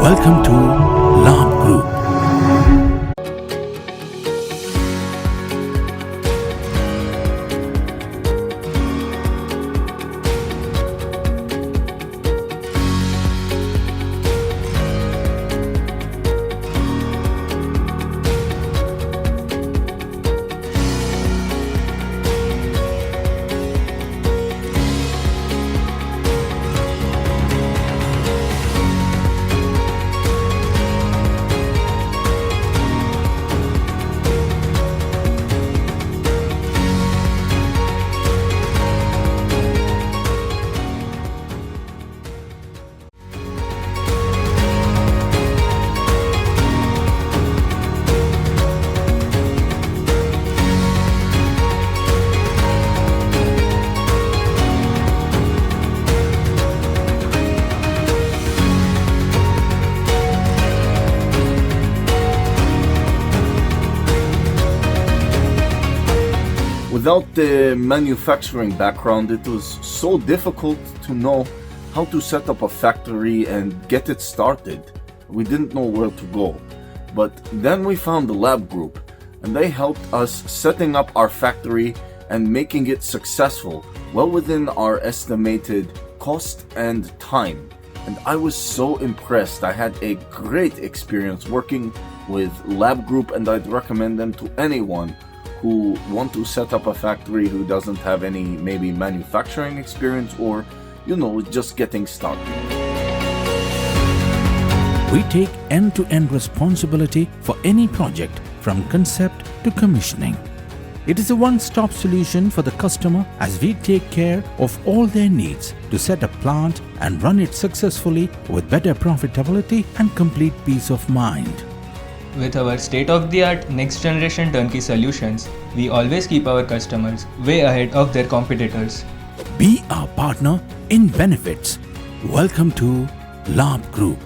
Welcome to Labh Group. Without the manufacturing background, it was so difficult to know how to set up a factory and get it started. We didn't know where to go. But then we found the Labh Group, and they helped us setting up our factory and making it successful, well within our estimated cost and time. And I was so impressed. I had a great experience working with Labh Group, and I'd recommend them to anyone who want to set up a factory who doesn't have any maybe manufacturing experience or, just getting started. We take end-to-end responsibility for any project from concept to commissioning. It is a one-stop solution for the customer as we take care of all their needs to set a plant and run it successfully with better profitability and complete peace of mind. With our state-of-the-art next-generation turnkey solutions, we always keep our customers way ahead of their competitors. Be our partner in benefits. Welcome to Labh Group.